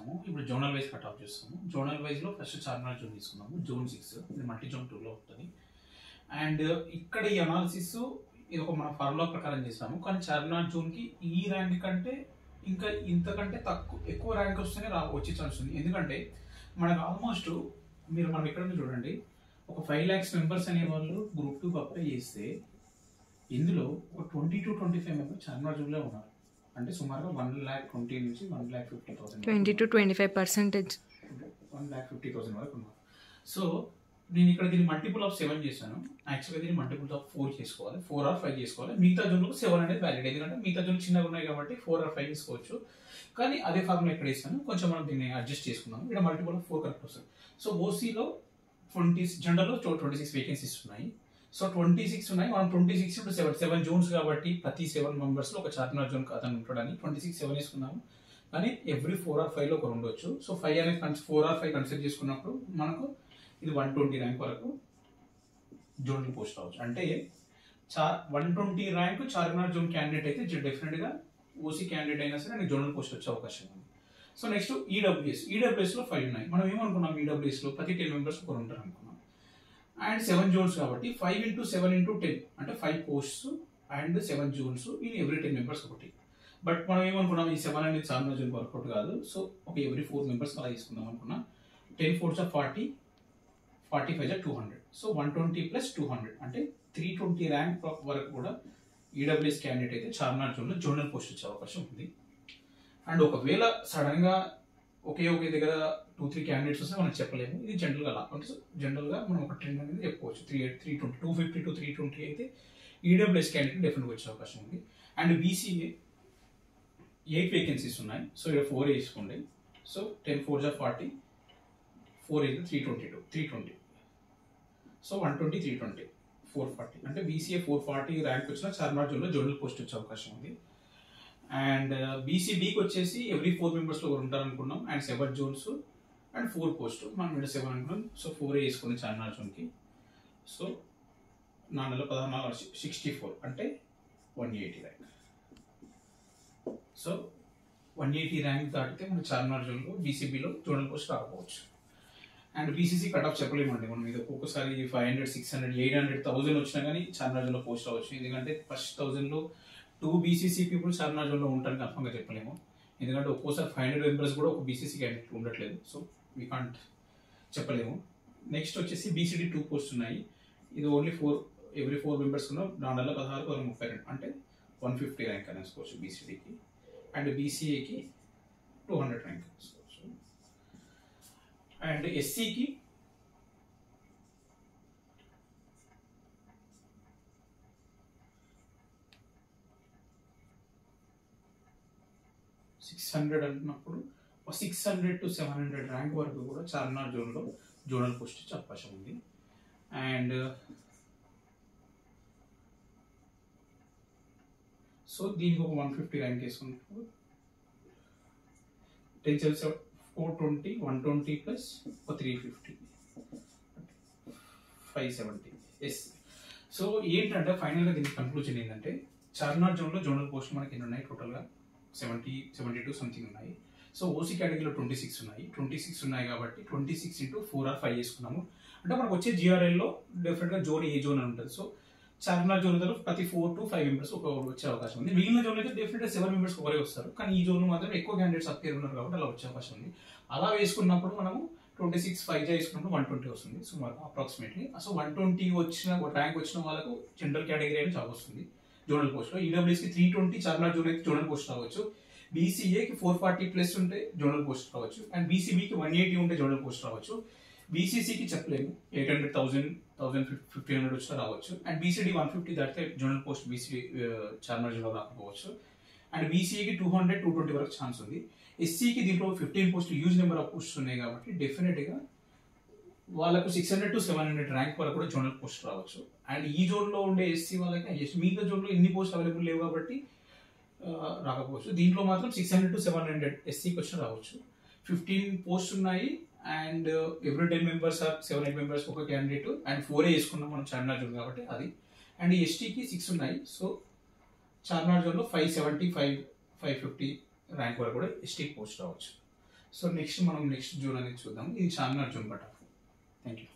చేసాము. ఇప్పుడు zonal wise cut off చేస్తాము. జోనల్ వైజ్లో ఫస్ట్ చార్మినార్ జోన్ తీసుకున్నాము. జోన్ 6 ఇది మల్టీ జోన్ 2లో ఉంటుంది. అండ్ ఇక్కడ ఈ అనాలిసిస్ ఇది ఒక మన ఫార్ములా ప్రకారం చేసాము. కానీ చార్మినార్ జోన్కి ఈ ర్యాంక్ కంటే ఇంకా ఇంతకంటే ఎక్కువ ర్యాంక్ వస్తేనే వచ్చే ఛాన్స్ ఉంది. ఎందుకంటే మనకు ఆల్మోస్ట్ మనం ఎక్కడ చూడండి, ఒక 5 lakhs మెంబర్స్ అనే వాళ్ళు గ్రూప్ 2 అప్లై చేస్తే ఇందులో ఒక 20 to 25 మెంబర్స్ చార్మినార్ జోన్లో ఉన్నారు. అంటే సుమారుగా 1,20,000 నుంచి 1,50,000 20 to 25% 1,50,000 వరకు ఉన్నారు. సో నేను ఇక్కడ దీన్ని మల్టిపుల్ ఆఫ్ 7 చేశాను. యాక్చువల్గా దీన్ని మల్టిపుల్ ఆఫ్ 4 చేసుకోవాలి, 4 or 5 చేసుకోవాలి. మిగతా జోన్లకు 7 అనేది వ్యాలిడ్, ఎందుకంటే మిగతా జోన్లు చిన్నగా ఉన్నాయి కాబట్టి 4 or 5 చేసుకోవచ్చు. కానీ అదే ఫార్ములా ఇక్కడ వేసాను, కొంచెం మనం దీన్ని అడ్జస్ట్ చేసుకున్నాం. ఇక్కడ మల్టిపుల్ ఆఫ్ 4 కరెక్ట్ వస్తుంది. సో ఓసీలో జనరల్లో 26 వేకెన్సీస్ ఉన్నాయి. సో 26 ఉన్నాయి. మనం 26 into 7 జోన్స్ కాబట్టి ప్రతి 7 మెంబర్స్లో ఒక చార్మినార్ జోన్ అతను ఉంటాడని 26 7 వేసుకున్నాము. కానీ ఎవ్రీ 4 or 5లో ఒకరు ఉండొచ్చు. సో 5 అనేది 4 or 5 కన్సిడర్ చేసుకున్నప్పుడు మనకు ఇది 120 ర్యాంక్ వరకు జోనల్ పోస్ట్ అవ్వచ్చు. అంటే 120 ర్యాంక్ చార్మినార్ జోన్ క్యాండిడేట్ అయితే డెఫినెట్గా ఓసీ క్యాండిడేట్ అయినా సరే నాకు జోనల్ పోస్ట్ వచ్చే అవకాశం ఉంది. సో నెక్స్ట్ ఈడబ్ల్యూఎస్లో 5 ఉన్నాయి. మనం ఏమనుకున్నాం, ఈడబ్ల్యూఎస్లో ప్రతి 10 మెంబర్స్ ఒకరు ఉంటారు అనుకున్నాం. అండ్ 7 జోన్స్ కాబట్టి 5 into 7 into 10 అంటే 5 posts and 7 Jones in every 10 members ఒకటి. బట్ మనం ఏమనుకున్నాం, ఈ 7 అనేది చార్మినార్ జోన్ వర్కౌట్ కాదు. సో ఒక ఎవ్రీ 4 మెంబర్స్ అలా తీసుకుందాం అనుకున్నాం. 10 4s are 40, 45 are 200. సో 120 + 200 అంటే 320 ర్యాంక్ వరకు కూడా ఈడబ్ల్యూఎస్ క్యాండిడేట్ అయితే చార్మినార్ జోన్లో జోనల్ పోస్ట్ వచ్చే అవకాశం ఉంది. అండ్ ఒకవేళ సడన్గా ఒకే దగ్గర 2-3 క్యాండిడేట్స్ వస్తే మనం చెప్పలేము. ఇది జనరల్గా అలా అంటే జనరల్గా మనం ఒక ట్రెండ్ అనేది చెప్పుకోవచ్చు. 320 250 to 320 అయితే ఈడబ్ల్యూఎస్ క్యాండిడేట్ డెఫినెట్గా వచ్చే అవకాశం ఉంది. అండ్ బీసీఏ 8 వేకెన్సీస్ ఉన్నాయి. సో ఇక్కడ 4 వేసుకోండి. So 10 4s are 40, 4 is 320. So 120 320 440 అంటే బీసీఏ 440 ర్యాంక్ వచ్చిన చార్మినార్ జోన్లో జోనల్ పోస్ట్ వచ్చే అవకాశం ఉంది. అండ్ బీసీడీకి వచ్చేసి ఎవ్రీ 4 మెంబర్స్లో ఒకరు ఉంటారు అనుకున్నాం. అండ్ 7 జోన్స్ అండ్ 4 పోస్ట్ మనం ఇక్కడ 7 అనుకున్నాం. సో 4 వేసుకుని చార్మినార్ జోన్కి. సో 4 64 అంటే 180 ర్యాంక్. సో 180 ర్యాంక్ దాటితే మన చార్మినార్ జోన్లో బీసీబీలో జోనల్ పోస్ట్ రాకపోవచ్చు. అండ్ బీసీసీ కట్ ఆఫ్ చెప్పలేమండి మనం. ఇది ఒక్కొక్కసారి 500 600 800 1000 వచ్చినా కానీ చార్మినార్ జోన్లో పోస్ట్ అవ్వచ్చు. ఎందుకంటే ఫస్ట్ 1000లో 2 బీసీసీ పీపుల్ చార్మినార్ జోన్లో ఉంటారని కన్ఫర్మ్గా చెప్పలేము. ఎందుకంటే ఒక్కోసారి 500 మెంబర్స్ కూడా ఒక బీసీసీ క్యాండిడేట్ ఉండట్లేదు. సో వీ కాంట్ చెప్పలేము. నెక్స్ట్ వచ్చేసి బీసీడీ 2 పోస్ట్ ఉన్నాయి. ఇది ఓన్లీ ఎవ్రీ 4 మెంబర్స్ ఉన్న 416 32 అంటే 150 ర్యాంక్ అని వేసుకోవచ్చు బీసీడీకి. అండ్ బీసీఏకి 200 ర్యాంక్ వేసుకోవచ్చు. అండ్ ఎస్సీకి 600 అంటున్నప్పుడు 600 to 700 ర్యాంక్ వరకు కూడా చార్మినార్ జోన్లో జోనల్ పోస్ట్ వచ్చే అవకాశం ఉంది. అండ్ సో దీనికి ఒక 150 ర్యాంక్ వేసుకున్నప్పుడు 10 420 120 + 350 570 ఎస్. సో ఏంటంటే ఫైనల్గా దీనికి కన్క్లూజన్ ఏంటంటే చార్మినార్ జోన్లో జోనల్ పోస్ట్ మనకి ఎన్ని ఉన్నాయి, టోటల్గా 72 సంథింగ్ ఉన్నాయి. సో ఓసీ కేటగిరీలో 26 ఉన్నాయి కాబట్టి 26 into 4 or 5 చేసుకున్నాము. అంటే మనకు వచ్చే జిఆర్ఎల్లో డెఫినెట్గా జోన్ ఏ జోన్ అని ఉంటుంది. సో చార్మినార్ జోన్ ప్రతి 4 to 5 మెంబర్స్ ఒక వచ్చే అవకాశం ఉంది. మిగిలిన జోన్ అయితే డెఫినెట్గా 7 మెంబర్స్ ఒకరే వస్తారు. కానీ ఈ జోన్ మాత్రం ఎక్కువ క్యాండిడేట్స్ అప్పేర్ ఉన్నారు కాబట్టి అలా వచ్చే అవకాశం ఉంది. అలా వేసుకున్నప్పుడు మనము 26 5 వేసుకున్నప్పుడు 120 వస్తుంది సుమారు అప్రాక్సిమేట్లీ. సో 120 వచ్చిన ర్యాంక్ వచ్చిన వాళ్ళకు జనరల్ కేటగిరీ అయితే జాబ్ వస్తుంది జోనల్ పోస్ట్లో. ఈడబ్ల్యూఎస్కి 320 చార్మినార్ జోన్ అయితే జోనల్ పోస్ట్ రావచ్చు. బీసీఏకి 440+ ఉంటే జోనల్ పోస్ట్ రావచ్చు. అండ్ బీసీబీకి 180 ఉంటే జోనల్ పోస్ట్ రావచ్చు. బీసీసీకి చెప్పలేము, 800 1000 1500 వచ్చినా రావచ్చు. అండ్ బీసీడీ 150 దాటితే జోనల్ పోస్ట్ బీసీ చార్మినార్ జోన్లో రాకపోవచ్చు. అండ్ బీసీఏకి 200 220 వరకు ఛాన్స్ ఉంది. ఎస్సీకి దీంట్లో 15 post huge number of posts ఉన్నాయి కాబట్టి డెఫినెట్గా వాళ్ళకు 600 to 700 ర్యాంక్ వరకు కూడా జోనల్ పోస్ట్ రావచ్చు. అండ్ ఈ జోన్లో ఉండే ఎస్సీ వాళ్ళకి మిగతా జోన్లో ఇన్ని పోస్ట్ అవైలబుల్ లేవు కాబట్టి రాకపోవచ్చు. దీంట్లో మాత్రం 600 to 700 ఎస్సీకి వచ్చిన రావచ్చు. 15 పోస్ట్ ఉన్నాయి. అండ్ ఎవ్రీ 10 మెంబర్స్ 7-8 మెంబర్స్ ఒక క్యాండిడేట్. అండ్ 4 వేసుకున్నాం మనం చార్మినార్ జోన్ కాబట్టి అది. అండ్ ఎస్టీకి 6 ఉన్నాయి. సో చార్మినార్ జోన్లో 570 550 ర్యాంక్ వరకు కూడా ఎస్టీకి పోస్ట్ రావచ్చు. సో నెక్స్ట్ మనం నెక్స్ట్ జోన్ అనేది చూద్దాం. ఇది Charminar zone cut off. Thank you.